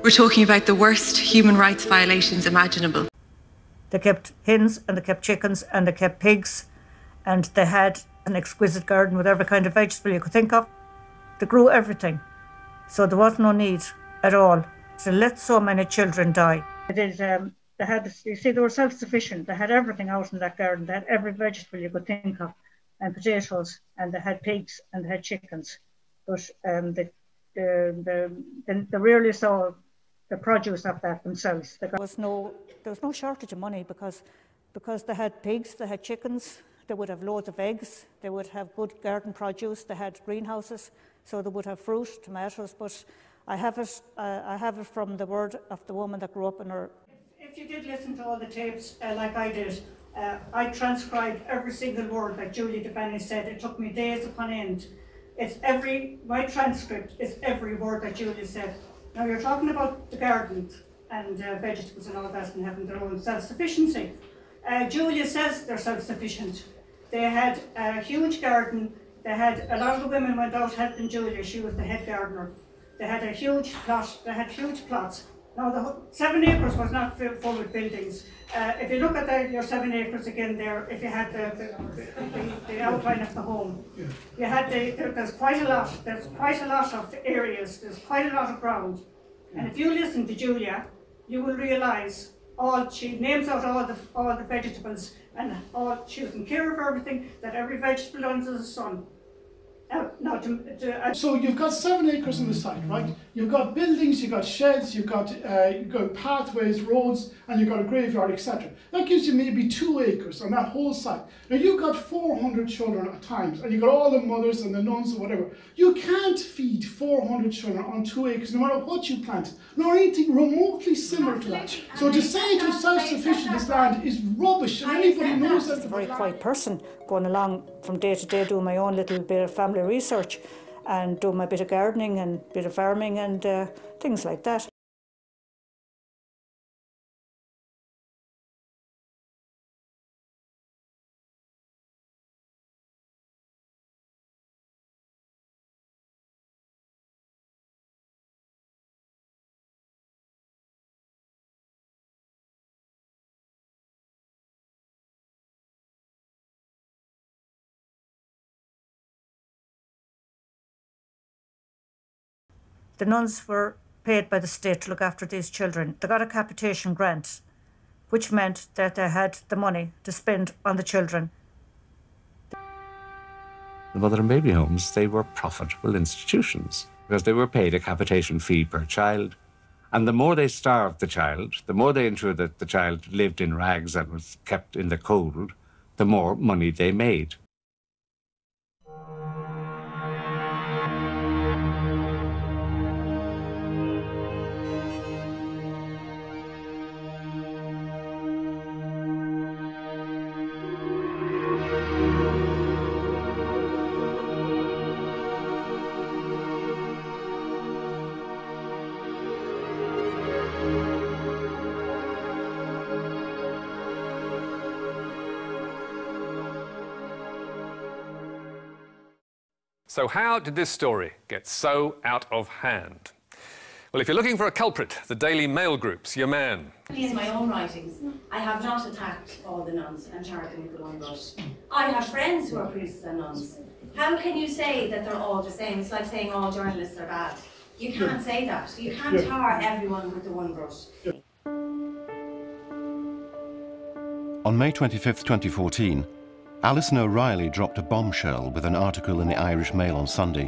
We're talking about the worst human rights violations imaginable. They kept hens and they kept chickens and they kept pigs, and they had an exquisite garden with every kind of vegetable you could think of. They grew everything, so there was no need at all to let so many children die. They had, you see, they were self-sufficient. They had everything out in that garden. They had every vegetable you could think of, and potatoes, and they had pigs and they had chickens. But they rarely saw the produce of that themselves. There was no shortage of money because they had pigs, they had chickens, they would have loads of eggs, they would have good garden produce, they had greenhouses, so they would have fruit, tomatoes. But I have it from the word of the woman that grew up in her. If you did listen to all the tapes like I did, I transcribed every single word that Julia DeBenny said. It took me days upon end. My transcript is every word that Julia said. Now you're talking about the garden and vegetables and all that and having their own self-sufficiency. Julia says they're self-sufficient. They had a huge garden. They had a lot of the women went out helping Julia. She was the head gardener. They had a huge plot. They had huge plots. Now the 7 acres was not full with buildings. If you look at your 7 acres again there, if you had the outline of the home, you had there's quite a lot. There's quite a lot of areas. There's quite a lot of ground. And if you listen to Julia, you will realise she names out all the vegetables and she was in care of everything. That every vegetable under the sun. So you've got 7 acres on the site, right? You've got buildings, you've got sheds, you've got pathways, roads, and you've got a graveyard, etc. That gives you maybe 2 acres on that whole site. Now you've got 400 children at times, and you've got all the mothers and the nuns or whatever. You can't feed 400 children on 2 acres, no matter what you plant, nor anything remotely similar to that. So to say it was self-sufficient, this land is rubbish, and anybody knows that. I'm a very quiet person, going along from day to day, doing my own little bit of family research and doing my bit of gardening and bit of farming and things like that. The nuns were paid by the state to look after these children. They got a capitation grant, which meant that they had the money to spend on the children. The mother and baby homes, they were profitable institutions because they were paid a capitation fee per child. And the more they starved the child, the more they ensured that the child lived in rags and was kept in the cold, the more money they made. So how did this story get so out of hand? Well, if you're looking for a culprit, the Daily Mail Group's your man. In my own writings, I have not attacked all the nuns and charged them with the one brush. I have friends who are priests and nuns. How can you say that they're all the same? It's like saying all journalists are bad. You can't say that. You can't tar everyone with the one brush. On May 25, 2014, Alison O'Reilly dropped a bombshell with an article in the Irish Mail on Sunday,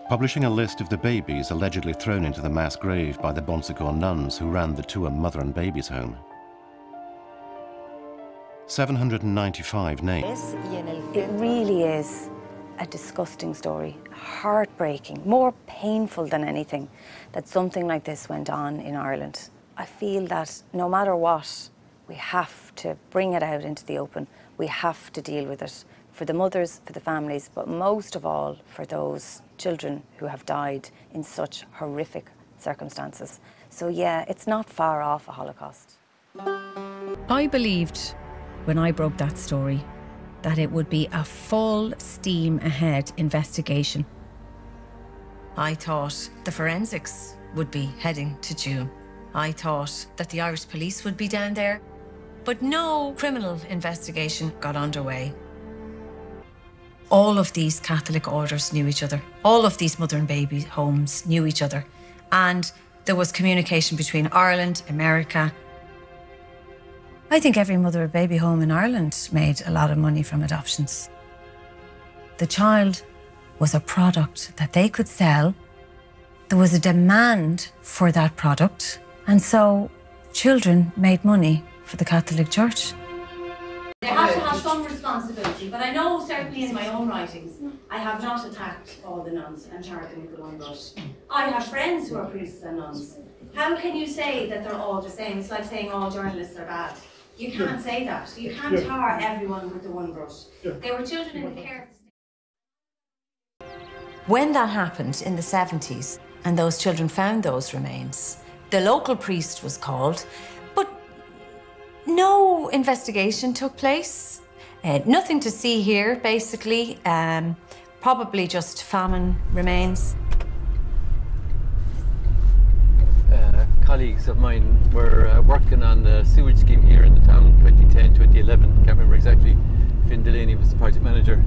publishing a list of the babies allegedly thrown into the mass grave by the Bonsecourt nuns who ran the Tuam mother and babies home. 795 names. It really is a disgusting story, heartbreaking, more painful than anything that something like this went on in Ireland. I feel that no matter what, we have to bring it out into the open. We have to deal with it for the mothers, for the families, but most of all for those children who have died in such horrific circumstances. So yeah, it's not far off a Holocaust. I believed when I broke that story that it would be a full steam ahead investigation. I thought the forensics would be heading to Tuam. I thought that the Irish police would be down there, but no criminal investigation got underway. All of these Catholic orders knew each other. All of these mother and baby homes knew each other. And there was communication between Ireland, America. I think every mother and baby home in Ireland made a lot of money from adoptions. The child was a product that they could sell. There was a demand for that product. And so children made money for the Catholic Church. They have to have some responsibility, but I know certainly in my own writings, I have not attacked all the nuns and charged them with one brush. I have friends who are priests and nuns. How can you say that they're all the same? It's like saying all journalists are bad. You can't say that. You can't tar everyone with the one brush. They were children in the care of the state. When that happened in the 70s and those children found those remains, the local priest was called, but no investigation took place. Nothing to see here, basically. Probably just famine remains. Colleagues of mine were working on the sewage scheme here in the town 2010, 2011, can't remember exactly. Finn Delaney was the project manager,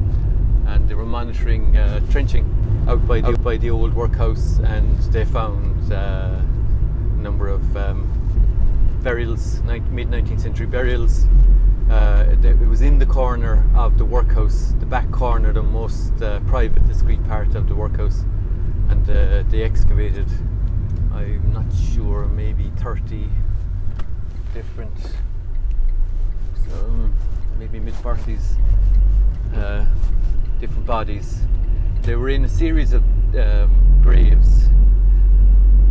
and they were monitoring trenching out by the old workhouse, and they found a number of burials, mid-19th century burials. It was in the corner of the workhouse, the back corner, the most private, discreet part of the workhouse, and they excavated, I'm not sure, maybe 30 different, maybe mid-40s, different bodies. They were in a series of graves,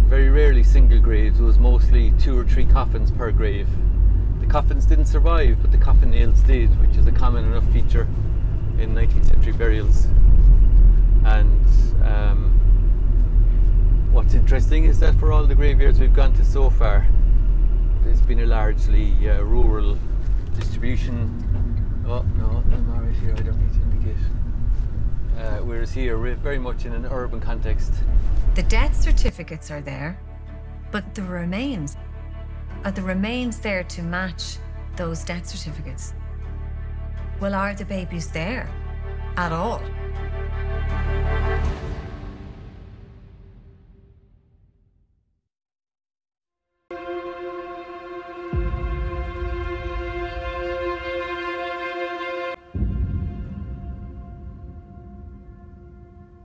very rarely single graves. It was mostly 2 or 3 coffins per grave. The coffins didn't survive, but the coffin nails did, which is a common enough feature in 19th century burials. And what's interesting is that for all the graveyards we've gone to so far, there's been a largely rural distribution. Oh no, I'm all right here, I don't need to indicate. Whereas here we're very much in an urban context. The death certificates are there, but the remains, are the remains there to match those death certificates? Well, are the babies there at all?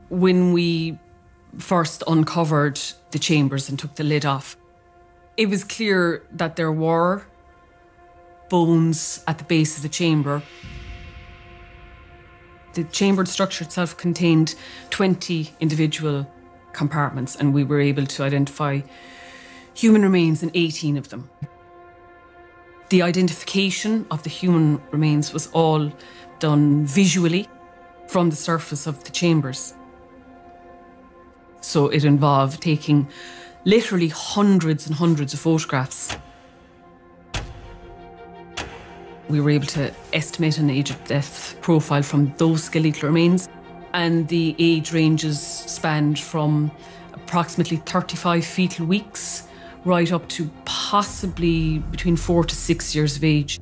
When we first uncovered the chambers and took the lid off, it was clear that there were bones at the base of the chamber. The chambered structure itself contained 20 individual compartments, and we were able to identify human remains in 18 of them. The identification of the human remains was all done visually from the surface of the chambers. So it involved taking literally hundreds and hundreds of photographs. We were able to estimate an age of death profile from those skeletal remains, and the age ranges spanned from approximately 35 fetal weeks right up to possibly between 4 to 6 years of age.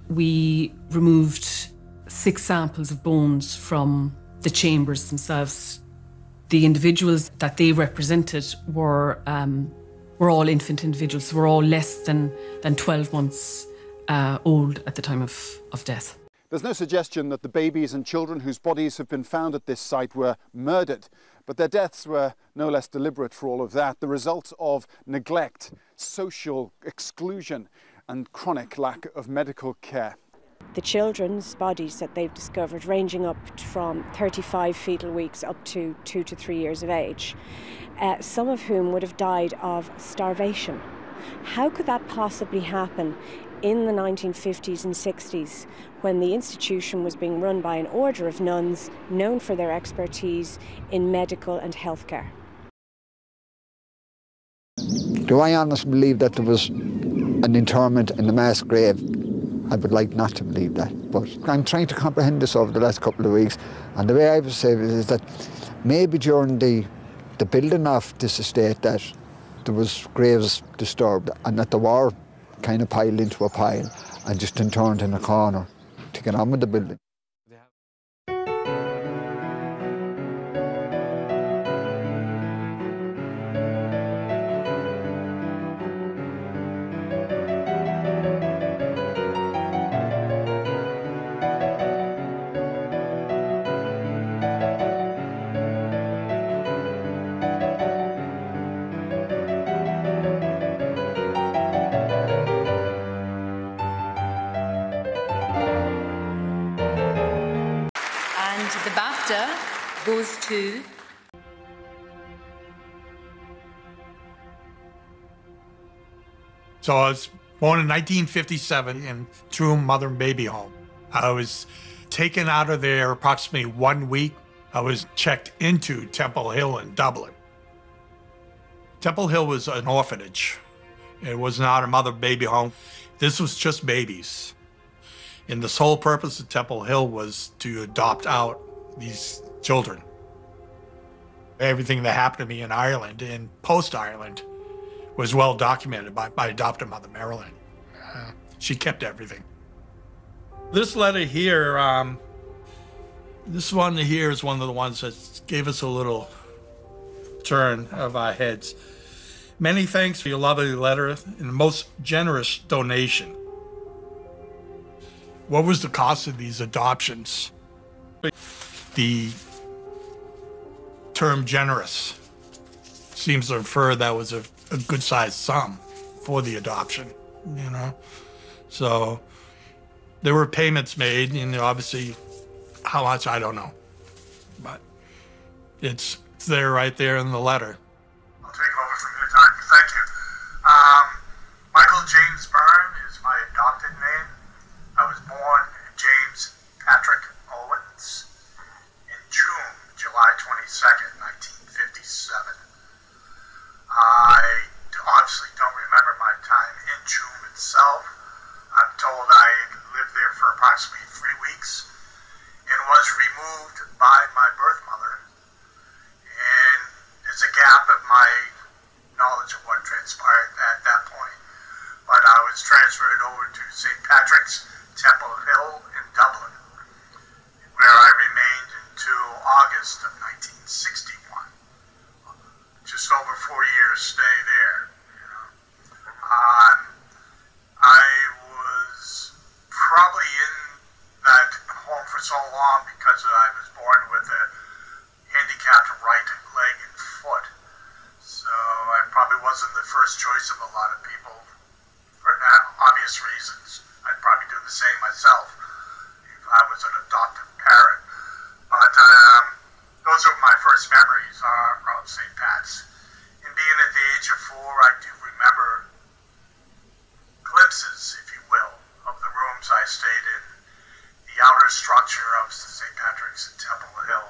We removed 6 samples of bones from the chambers themselves. The individuals that they represented were all infant individuals, were all less than 12 months old at the time of death. There's no suggestion that the babies and children whose bodies have been found at this site were murdered, but their deaths were no less deliberate for all of that, the result of neglect, social exclusion, and chronic lack of medical care. The children's bodies that they've discovered, ranging up from 35 fetal weeks up to 2 to 3 years of age, some of whom would have died of starvation. How could that possibly happen in the 1950s and 60s, when the institution was being run by an order of nuns known for their expertise in medical and healthcare? Do I honestly believe that there was an interment in the mass grave? I would like not to believe that, but I'm trying to comprehend this over the last couple of weeks, and the way I would say it is that maybe during the the building of this estate that there was graves disturbed and that they were kind of piled into a pile and just turned in a corner to get on with the building. The BAFTA goes to... So I was born in 1957 in Tuam mother and baby home. I was taken out of there approximately 1 week. I was checked into Temple Hill in Dublin. Temple Hill was an orphanage. It was not a mother-baby home. This was just babies. And the sole purpose of Temple Hill was to adopt out these children. Everything that happened to me in Ireland and post-Ireland was well documented by my adoptive mother, Marilyn. She kept everything. This letter here, this one here is one of the ones that gave us a little turn of our heads. Many thanks for your lovely letter and the most generous donation. What was the cost of these adoptions? The term generous seems to infer that was a good-sized sum for the adoption, you know? So there were payments made, and obviously how much, I don't know. But it's there right there in the letter. I'll take over from here, Doc. Thank you. Michael James Byrne is my adopted name. I was born James Patrick Owens in Tuam, July 22nd, 1957. I obviously don't remember my time in Tuam itself. I'm told I lived there for approximately 3 weeks and was removed by my birth mother. And there's a gap of my knowledge of what transpired at that point. But I was transferred over to St. Patrick's Temple Hill in Dublin, where I remained until August of 1961. Just over 4 years stay there. You know. I was probably in that home for so long because I was born with a handicapped right leg and foot. So I probably wasn't the first choice of a lot of people for obvious reasons. I'd probably do the same myself if I was an adoptive parent. But those are my first memories of St. Pat's. And being at the age of 4, I do remember glimpses, if you will, of the rooms I stayed in, the outer structure of St. Patrick's and Temple Hill.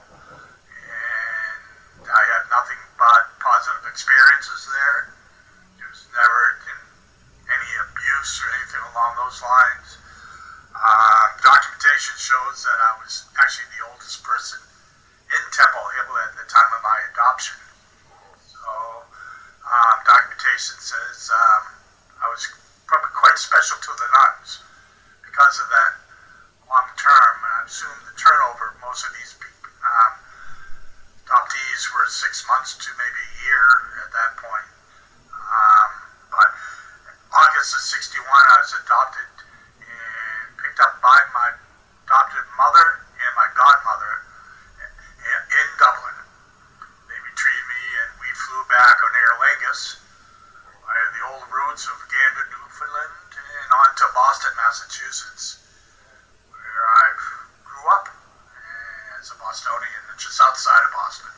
And I had nothing but positive experiences there. There was never any abuse or anything along those lines. Documentation shows that I was actually the oldest person in Temple Hill at the time of my adoption. So documentation says I was probably quite special to the nuns because of that long term. And I assume the turnover, most of these adoptees were 6 months to maybe a year at that point. But August of 61, I was adopted and picked up by my adopted mother and my godmother in Dublin. They retrieved me and we flew back on Aer Lingus via the old routes of Gander, Newfoundland, and on to Boston, Massachusetts, where I grew up as a Bostonian, just outside of Boston.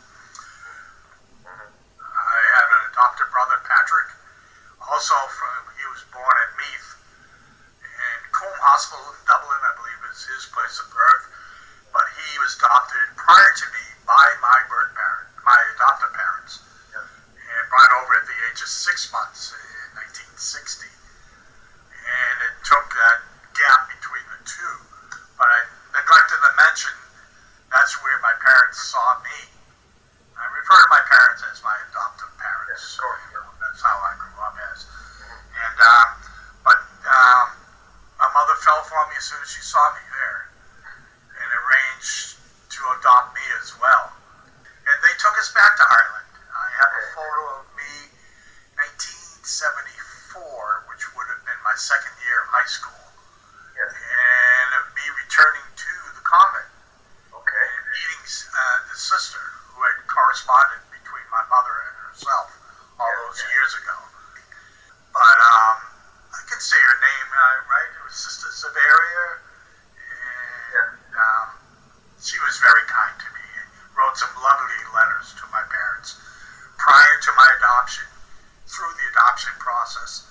I had an adopted brother, Patrick. Also, he was born at Meath. And Tuam Hospital in Dublin, I believe, is his place of birth. But he was adopted prior to me by my birth parent, my adoptive parents. And brought over at the age of 6 months in 1960. And it took that gap between the two. But I neglected to mention that's where my parents saw me. I refer to my parents as my Sort of. That's how I grew up as. And but my mother fell for me as soon as she saw me there, and arranged to adopt me as well. And they took us back to Ireland. I have a photo of me, 1974, which would have been my second year of high school, and of me returning to the convent. Okay. And meeting the sister who had corresponded between my mother and herself all those years ago. But I can say her name, right? It was Sister Severia, and she was very kind to me and wrote some lovely letters to my parents prior to my adoption, through the adoption process,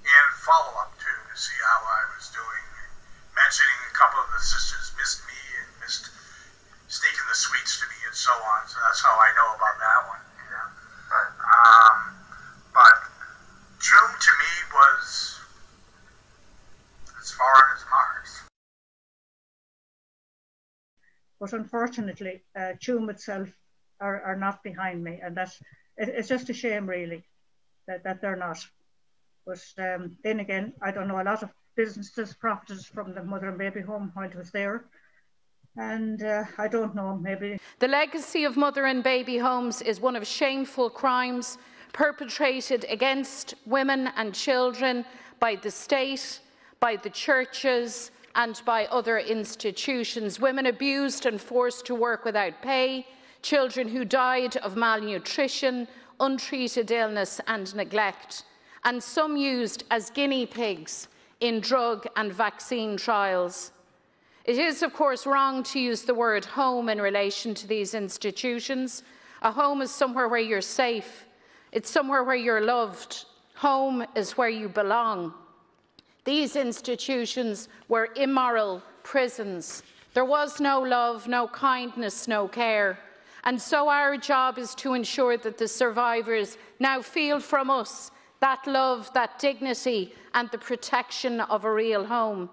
and follow-up too, to see how I was doing, mentioning a couple of the sisters missed me and missed sneaking the sweets to me and so on. So that's how I know about that one. Yeah. But Tuam to me was as foreign as Mars. But unfortunately, Tuam itself are not behind me, and it's just a shame really that they're not. But then again, I don't know, a lot of businesses profited from the mother and baby home while it was there. And I don't know, maybe. The legacy of mother and baby homes is one of shameful crimes perpetrated against women and children by the state, by the churches, and by other institutions. Women abused and forced to work without pay, children who died of malnutrition, untreated illness and neglect, and some used as guinea pigs in drug and vaccine trials. It is, of course, wrong to use the word home in relation to these institutions. A home is somewhere where you're safe. It's somewhere where you're loved. Home is where you belong. These institutions were immoral prisons. There was no love, no kindness, no care. And so our job is to ensure that the survivors now feel from us that love, that dignity, and the protection of a real home.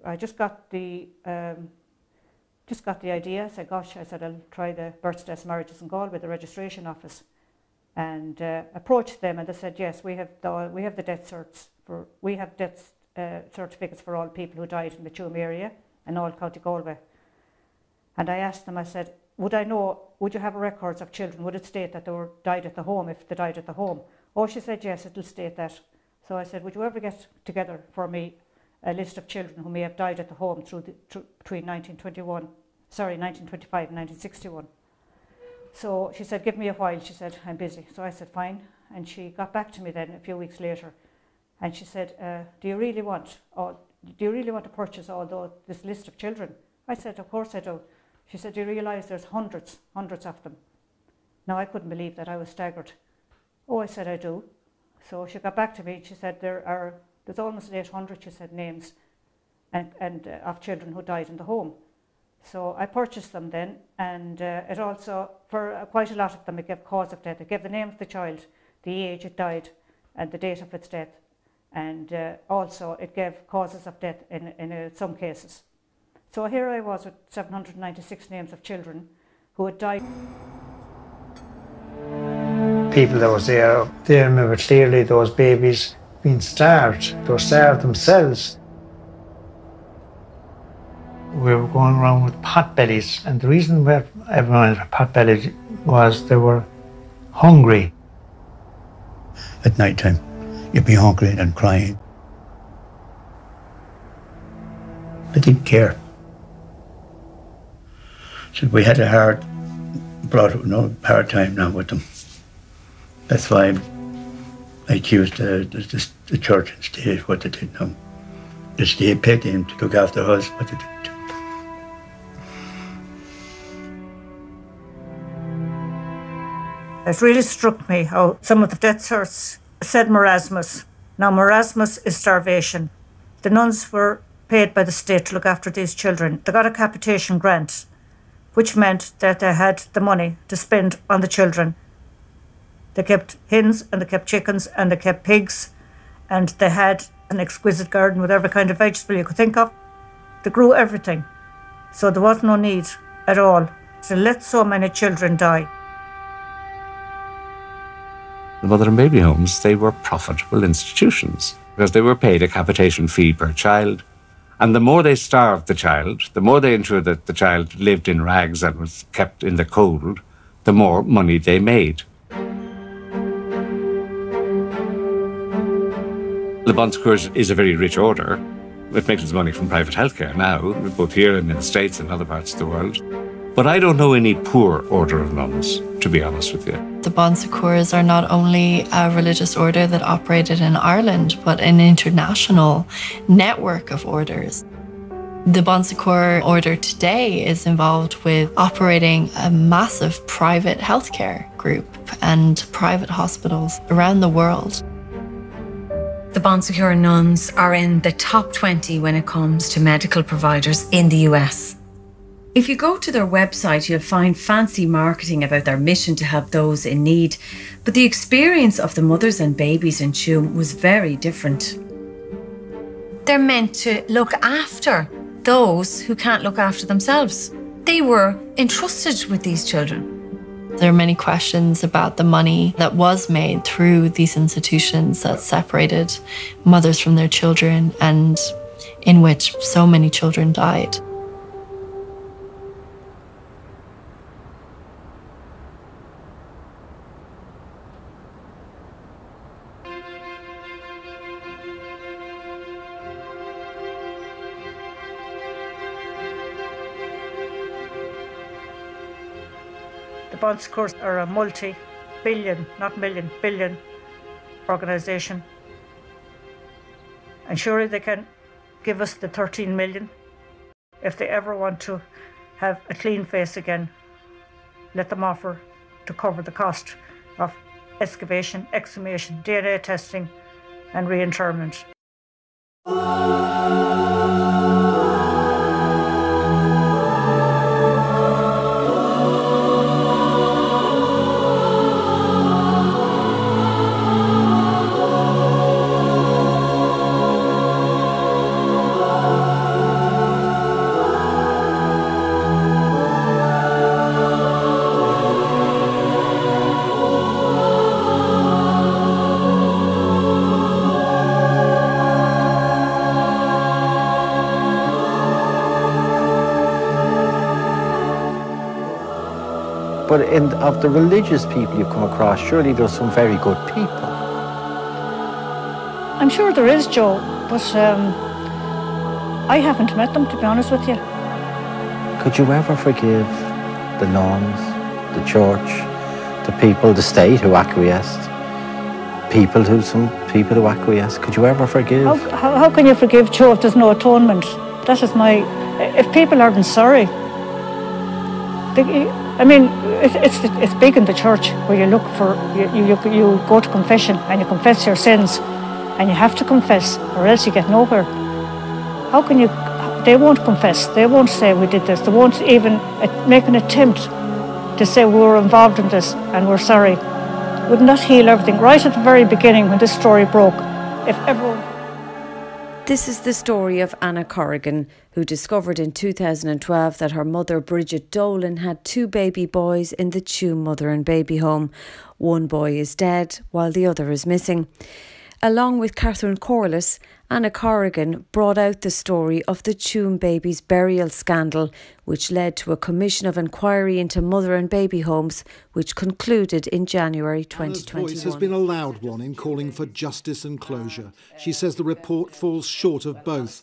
I just got the idea. I said, gosh, I'll try the births, deaths, marriages in Galway, the registration office, and approached them, and they said, yes, we have the death certificates for all people who died in the Tuam area and all County Galway. And I asked them, I said, would you have records of children? Would it state that they died at the home if they died at the home? Oh, she said, yes, it'll state that. So I said, would you ever get together for me a list of children who may have died at the home between 1925 and 1961. So she said, give me a while. She said, I'm busy. So I said, fine. And she got back to me then a few weeks later, and she said, do you really want to purchase this list of children? I said, of course I do. She said, do you realise there's hundreds of them? Now I couldn't believe that. I was staggered. Oh, I said, I do. So she got back to me and she said, there's almost 800, she said, names and of children who died in the home. So I purchased them then, and it also, for quite a lot of them, it gave cause of death. It gave the name of the child, the age it died, and the date of its death. And also it gave causes of death in some cases. So here I was with 796 names of children who had died. People that was there, they remember clearly those babies being starved. They were starved themselves. We were going around with pot bellies, and the reason why everyone had pot bellies was they were hungry. At night time, you'd be hungry and crying. I didn't care. So we had a hard time now with them. That's why I accused the church and state what they did now. The state paid them to look after us, what they did. It really struck me how some of the death certs said marasmus. Now, marasmus is starvation. The nuns were paid by the state to look after these children. They got a capitation grant, which meant that they had the money to spend on the children. They kept hens and they kept chickens and they kept pigs, and they had an exquisite garden with every kind of vegetable you could think of. They grew everything. So there was no need at all to let so many children die. The mother and baby homes, they were profitable institutions because they were paid a capitation fee per child. And the more they starved the child, the more they ensured that the child lived in rags and was kept in the cold, the more money they made. The Bon Secours is a very rich order. It makes its money from private healthcare now, both here and in the States and other parts of the world. But I don't know any poor order of nuns, to be honest with you. The Bon Secours are not only a religious order that operated in Ireland, but an international network of orders. The Bon Secours order today is involved with operating a massive private healthcare group and private hospitals around the world. The Bon Secours nuns are in the top 20 when it comes to medical providers in the US. If you go to their website, you'll find fancy marketing about their mission to help those in need, but the experience of the mothers and babies in Tuam was very different. They're meant to look after those who can't look after themselves. They were entrusted with these children. There are many questions about the money that was made through these institutions that separated mothers from their children and in which so many children died. The Bon Secours are a multi-billion, not million, billion organisation. And surely they can give us the 13 million. If they ever want to have a clean face again, let them offer to cover the cost of excavation, exhumation, DNA testing and reinterment. But of the religious people you come across, surely there's some very good people. I'm sure there is, Joe, but I haven't met them, to be honest with you. Could you ever forgive the nuns, the church, the people, the state who acquiesced? Some people who acquiesced. Could you ever forgive? How can you forgive, Joe, if there's no atonement? That is if people aren't sorry. It's big in the church where you look for, you go to confession and you confess your sins, and you have to confess or else you get nowhere. How can you, they won't confess, they won't say we did this, they won't even make an attempt to say we were involved in this and we're sorry. Wouldn't that heal everything? Right at the very beginning when this story broke, if everyone... This is the story of Anna Corrigan, who discovered in 2012 that her mother, Bridget Dolan, had 2 baby boys in the Tuam mother and baby home. One boy is dead, while the other is missing. Along with Catherine Corliss, Anna Corrigan brought out the story of the Tuam babies' burial scandal, which led to a commission of inquiry into mother and baby homes, which concluded in January 2021. Anna's voice has been a loud one in calling for justice and closure. She says the report falls short of both.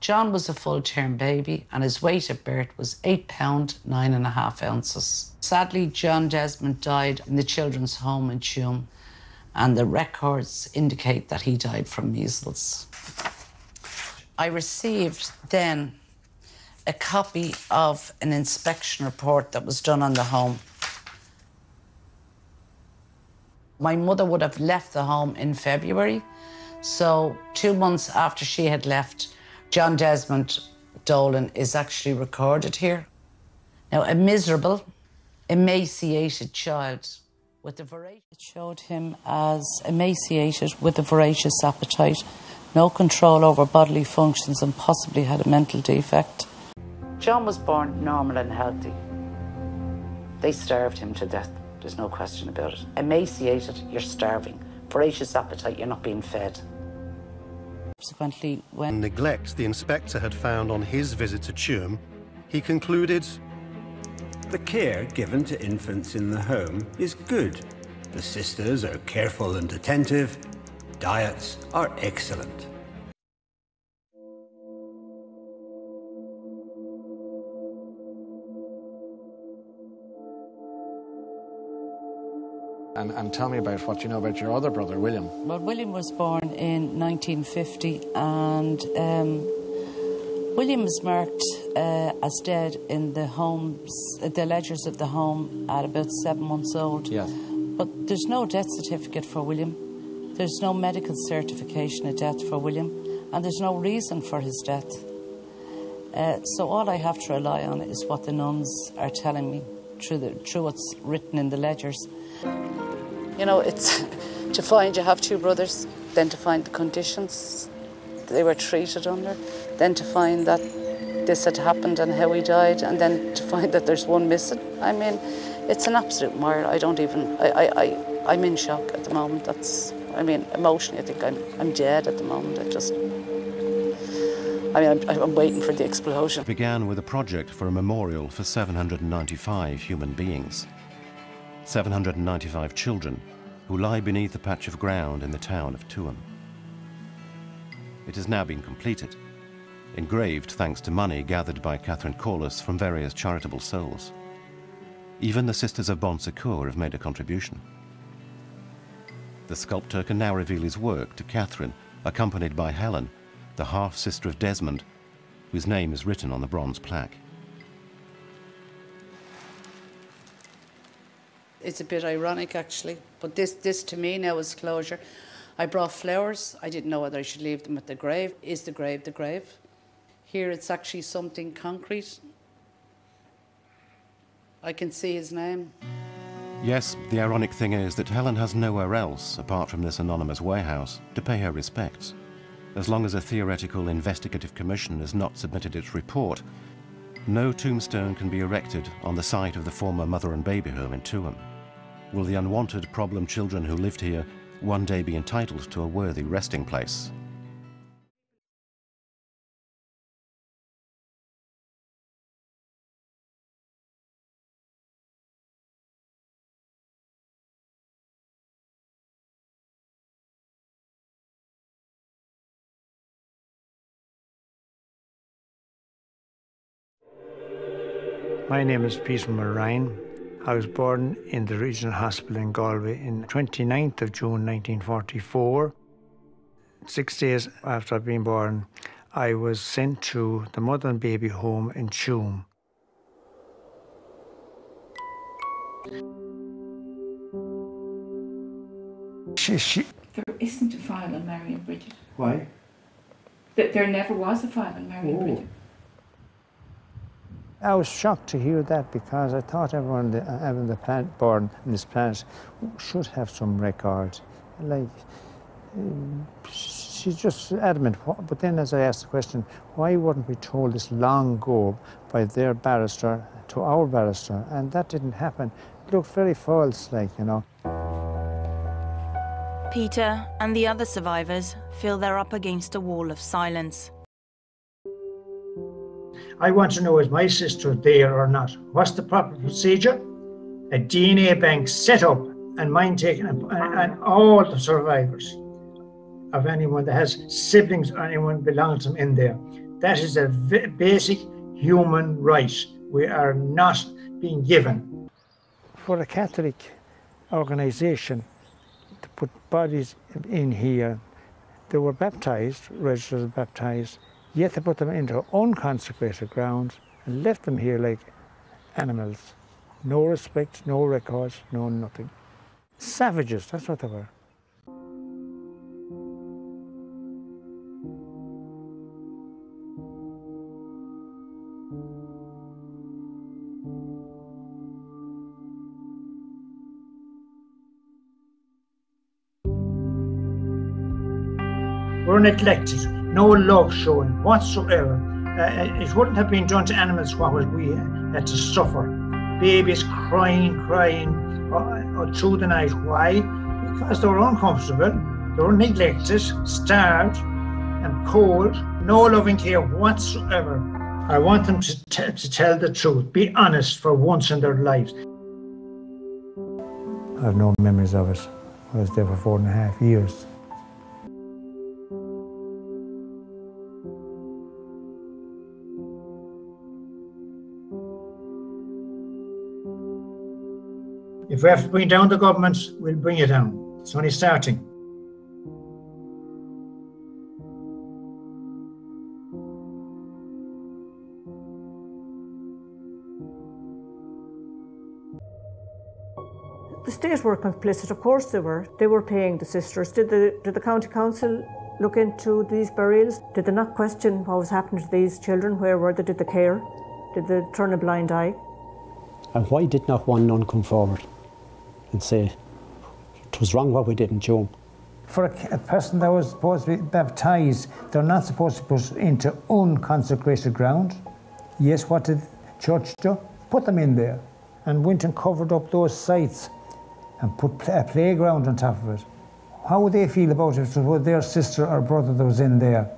John was a full-term baby and his weight at birth was £8, 9.5 ounces. Sadly, John Desmond died in the children's home in Tuam, and the records indicate that he died from measles. I received then a copy of an inspection report that was done on the home. My mother would have left the home in February, so 2 months after she had left, John Desmond Dolan is actually recorded here. Now, a miserable, emaciated child with a voracious... It showed him as emaciated with a voracious appetite, no control over bodily functions, and possibly had a mental defect. John was born normal and healthy. They starved him to death. There's no question about it. Emaciated, you're starving. Voracious appetite, you're not being fed. Subsequently, when neglect the inspector had found on his visit to Tuam, he concluded, the care given to infants in the home is good. The sisters are careful and attentive. Diets are excellent. And tell me about what you know about your other brother, William. Well, William was born in 1950, and William was marked as dead in the ledgers of the home at about 7 months old. Yes. But there's no death certificate for William. There's no medical certification of death for William, and there's no reason for his death. So all I have to rely on is what the nuns are telling me through what's written in the ledgers. You know, it's to find you have 2 brothers, then to find the conditions they were treated under, then to find that this had happened and how he died, and then to find that there's one missing. I mean, it's an absolute mire. I'm in shock at the moment. Emotionally, I think I'm dead at the moment. I'm waiting for the explosion. It began with a project for a memorial for 795 human beings. 795 children who lie beneath a patch of ground in the town of Tuam. It has now been completed, engraved thanks to money gathered by Catherine Corliss from various charitable souls. Even the Sisters of Bon Secours have made a contribution. The sculptor can now reveal his work to Catherine, accompanied by Helen, the half-sister of Desmond, whose name is written on the bronze plaque. It's a bit ironic, actually, but this to me now is closure. I brought flowers. I didn't know whether I should leave them at the grave. Is the grave the grave? Here it's actually something concrete. I can see his name. Yes, the ironic thing is that Helen has nowhere else, apart from this anonymous warehouse, to pay her respects. As long as a theoretical investigative commission has not submitted its report, no tombstone can be erected on the site of the former mother and baby home in Tuam. Will the unwanted problem children who lived here one day be entitled to a worthy resting place? My name is Peter Moraine. I was born in the Regional Hospital in Galway on 29th of June 1944. 6 days after I'd been born, I was sent to the mother and baby home in Tuam. There isn't a file on Mary and Bridget. Why? There never was a file on Mary and Bridget. I was shocked to hear that because I thought everyone having the plant born in this planet should have some record. Like, she's just adamant. But then as I asked the question, why weren't we told this long ago by their barrister to our barrister? And that didn't happen. It looked very false, like, you know. Peter and the other survivors feel they're up against a wall of silence. I want to know, is my sister there or not? What's the proper procedure? A DNA bank set up and mine taken, and all the survivors of anyone that has siblings or anyone belongs to them in there. That is a basic human right. We are not being given. For a Catholic organisation to put bodies in here, they were baptised, registered baptised, yet they put them into unconsecrated grounds and left them here like animals. No respect, no records, no nothing. Savages, that's what they were. Were neglected, no love shown whatsoever. It wouldn't have been done to animals what we had to suffer. Babies crying through the night. Why? Because they were uncomfortable, they were neglected, starved and cold, no loving care whatsoever. I want them to tell the truth, be honest for once in their lives. I have no memories of it. I was there for 4.5 years. If we have to bring down the government, we'll bring it down. It's only starting. The state were complicit, of course they were. They were paying the sisters. Did the county council look into these burials? Did they not question what was happening to these children? Where were they? Did they care? Did they turn a blind eye? And why did not one nun come forward and say it was wrong what we did in Tuam? For a person that was supposed to be baptised, they're not supposed to put into unconsecrated ground. Yes, what did the church do? Put them in there and went and covered up those sites and put a playground on top of it. How would they feel about it if it was their sister or brother that was in there?